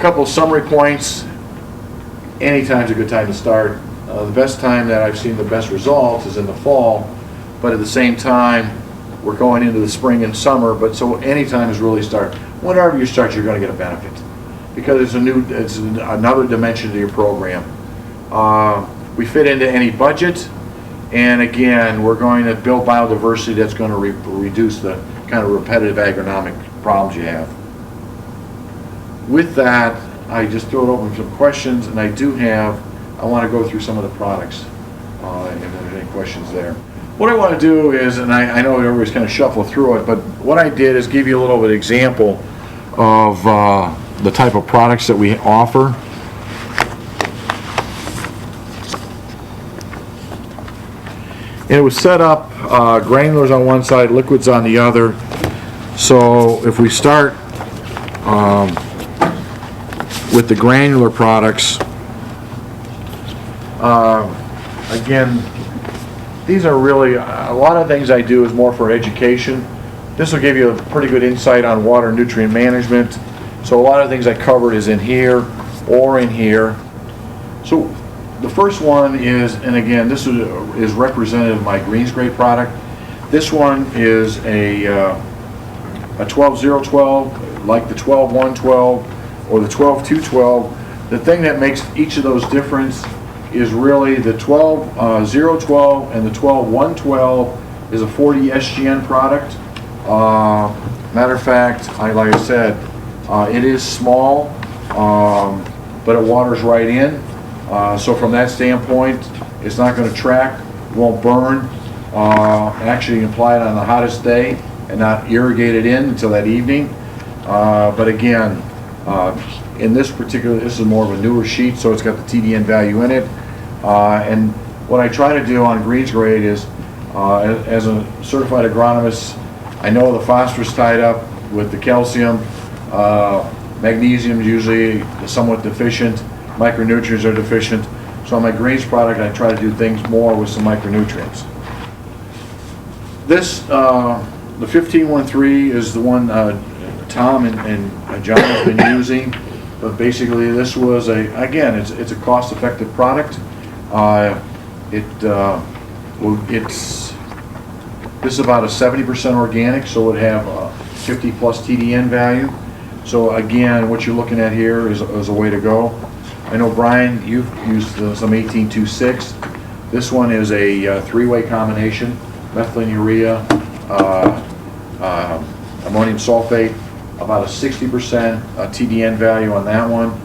couple of summary points. Anytime's a good time to start. The best time that I've seen the best results is in the fall, but at the same time, we're going into the spring and summer, but so any time is really start. Whenever you start, you're going to get a benefit because it's another dimension to your program. We fit into any budget, and again, we're going to build biodiversity that's going to reduce the kind of repetitive agronomic problems you have. With that, I just throw it open for some questions, and I want to go through some of the products, if there's any questions there. What I want to do is, and I know everybody's kind of shuffle through it, but what I did is give you a little bit of example of the type of products that we offer. And it was set up, granulars on one side, liquids on the other. So if we start with the granular products, again, these are really, a lot of things I do is more for education. This will give you a pretty good insight on water and nutrient management. So a lot of things I covered is in here or in here. So the first one is, and again, this is representative of my Greens Grade product. This one is a 12-0-12, like the 12-1-12 or the 12-2-12. The thing that makes each of those different is really the 12-0-12 and the 12-1-12 is a 40 SGN product. Matter of fact, like I said, it is small, but it waters right in. So from that standpoint, it's not going to track, won't burn. Actually, you can apply it on the hottest day and not irrigate it in until that evening. But again, in this particular, this is more of a newer sheet, so it's got the TDN value in it. And what I try to do on Greens Grade is, as a certified agronomist, I know the phosphorus tied up with the calcium. Magnesium is usually somewhat deficient. Micronutrients are deficient. So on my Greens product, I try to do things more with some micronutrients. This, the 1513 is the one Tom and John have been using. But basically, this was again, it's a cost-effective product. This is about a 70% organic, so it would have 50 plus TDN value. So again, what you're looking at here is a way to go. I know Brian, you've used some 1826. This one is a three-way combination: methylene urea, ammonium sulfate. About a 60% TDN value on that one.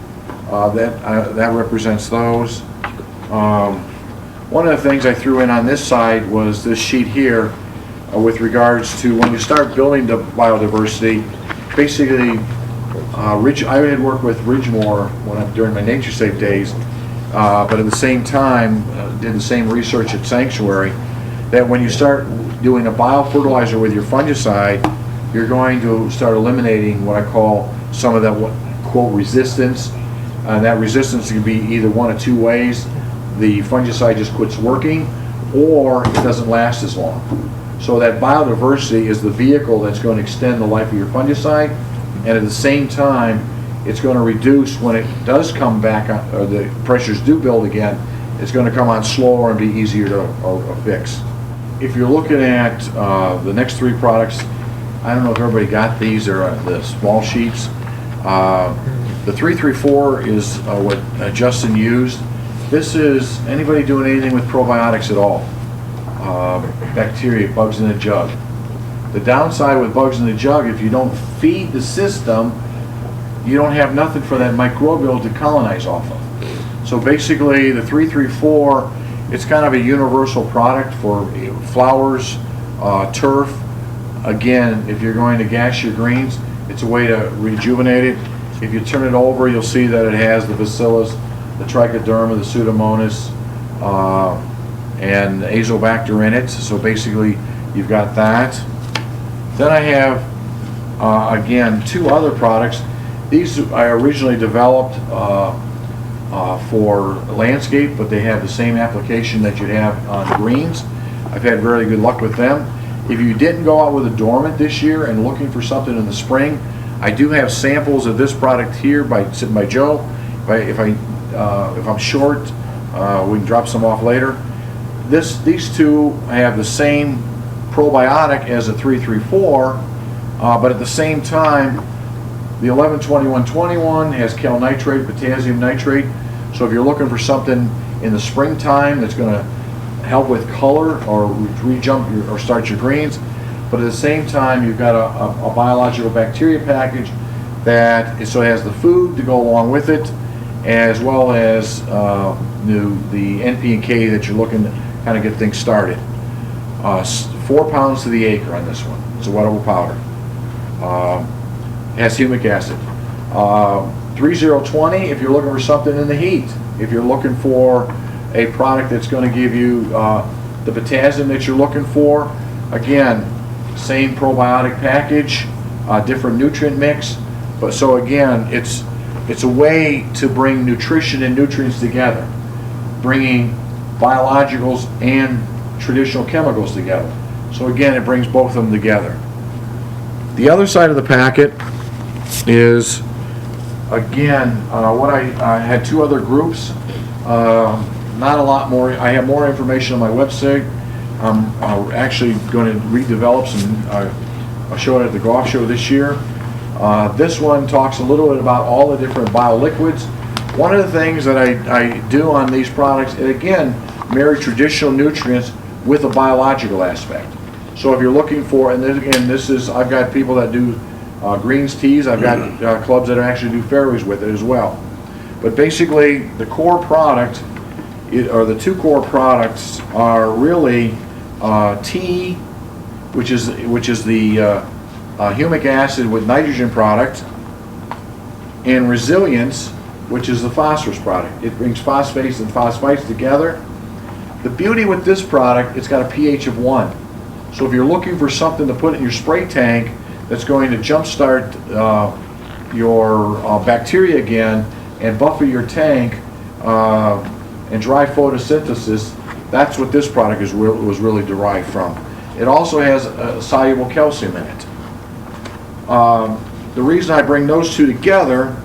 That represents those. One of the things I threw in on this side was this sheet here with regards to when you start building the biodiversity. Basically, I had worked with Ridgemore during my NatureSafe days, but at the same time did the same research at Sanctuary, that when you start doing a biofertilizer with your fungicide, you're going to start eliminating what I call some of that quote resistance. And that resistance can be either one of two ways. The fungicide just quits working, or it doesn't last as long. So that biodiversity is the vehicle that's going to extend the life of your fungicide, and at the same time, it's going to reduce when it does come back, or the pressures do build again, it's going to come on slower and be easier to fix. If you're looking at the next three products, I don't know if everybody got these, or the small sheets. The 334 is what Justin used. This is anybody doing anything with probiotics at all. Bacteria, bugs in the jug. The downside with bugs in the jug, if you don't feed the system, you don't have nothing for that microbial to colonize off of. So basically, the 334, it's kind of a universal product for flowers, turf. Again, if you're going to gas your greens, it's a way to rejuvenate it. If you turn it over, you'll see that it has the bacillus, the trichoderma, the pseudomonas, and the azobacter in it. So basically, you've got that. Then I have, again, two other products. These I originally developed for landscape, but they have the same application that you'd have on greens. I've had very good luck with them. If you didn't go out with a dormant this year and looking for something in the spring, I do have samples of this product here sitting by Joe. If I'm short, we can drop some off later. These two have the same probiotic as a 334, but at the same time, the 11-21-21 has cal nitrate, potassium nitrate. So if you're looking for something in the springtime that's going to help with color or or start your greens, but at the same time you've got a biological bacteria package that so it has the food to go along with it, as well as the NP and K that you're looking to kind of get things started. 4 pounds to the acre on this one. It's a wettable powder. Has humic acid. 3020 if you're looking for something in the heat. If you're looking for a product that's going to give you the potassium that you're looking for, again, same probiotic package, different nutrient mix, but so again, it's a way to bring nutrition and nutrients together, bringing biologicals and traditional chemicals together. So again, it brings both of them together. The other side of the packet is, again, what I had 2 other groups. Not a lot more. I have more information on my website. I'm actually going to redevelop some. I'll show it at the golf show this year. This one talks a little bit about all the different bioliquids. One of the things that I do on these products, and again, marry traditional nutrients with a biological aspect. So if you're looking for, and then again, I've got people that do greens teas. I've got clubs that actually do fairways with it as well. But basically, the core product, or the 2 core products, are really tea, which is the humic acid with nitrogen product, and resilience, which is the phosphorus product. It brings phosphates and phosphites together. The beauty with this product, it's got a pH of 1. So if you're looking for something to put in your spray tank that's going to jumpstart your bacteria again and buffer your tank and drive photosynthesis, that's what this product was really derived from. It also has soluble calcium in it. The reason I bring those 2 together,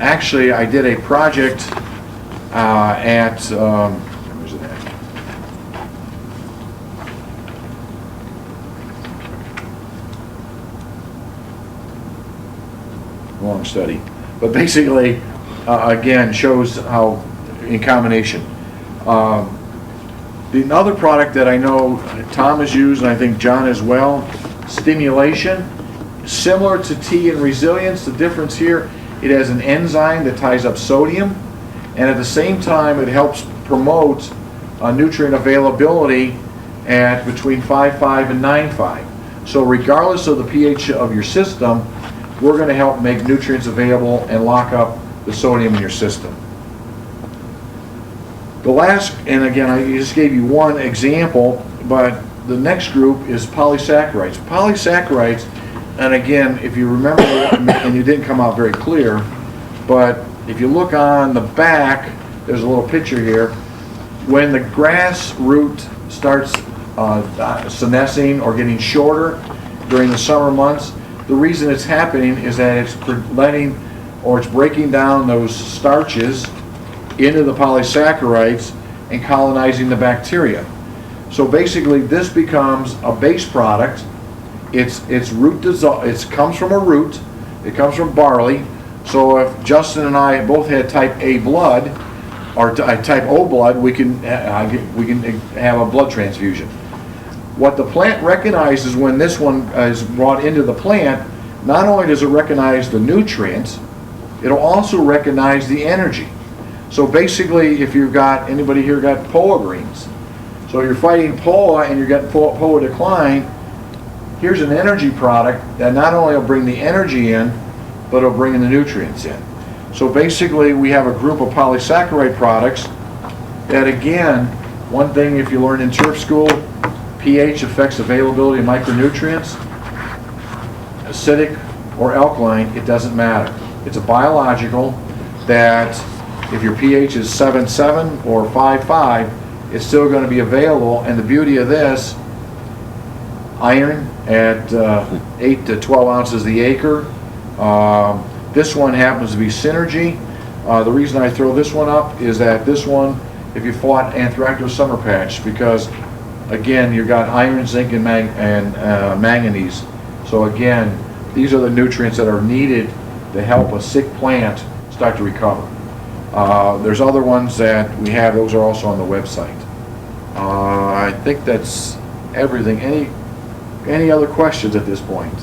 actually I did a project where's it at? Long study, but basically again shows how in combination. The other product that I know Tom has used, and I think John as well, stimulation, similar to tea and resilience. The difference here, it has an enzyme that ties up sodium, and at the same time it helps promote nutrient availability at between 5.5 and 9.5. So regardless of the pH of your system, we're going to help make nutrients available and lock up the sodium in your system. The last, and again, I just gave you one example, but the next group is polysaccharides. Polysaccharides, and again, if you remember, and you didn't come out very clear, but if you look on the back, there's a little picture here. When the grass root starts senescing or getting shorter during the summer months, the reason it's happening is that it's it's breaking down those starches into the polysaccharides and colonizing the bacteria. So basically this becomes a base product. It's root dissolved. It comes from a root. It comes from barley. So if Justin and I both had type A blood or type O blood, we can have a blood transfusion. What the plant recognizes when this one is brought into the plant, not only does it recognize the nutrients, it'll also recognize the energy. So basically, if you've got, anybody here got POA greens? So you're fighting POA and you're getting POA decline, here's an energy product that not only will bring the energy in, but it'll bring in the nutrients in. So basically, we have a group of polysaccharide products that, again, one thing if you learn in turf school, pH affects availability of micronutrients. Acidic or alkaline, it doesn't matter. It's a biological that if your pH is 7.7 or 5.5, it's still going to be available. And the beauty of this, iron, at 8 to 12 ounces the acre. This one happens to be Synergy. The reason I throw this one up is that this one, if you fought Anthracnose summer patch, because again, you've got iron, zinc, and manganese. So again, these are the nutrients that are needed to help a sick plant start to recover. There's other ones that we have, those are also on the website. I think that's everything. Any other questions at this point?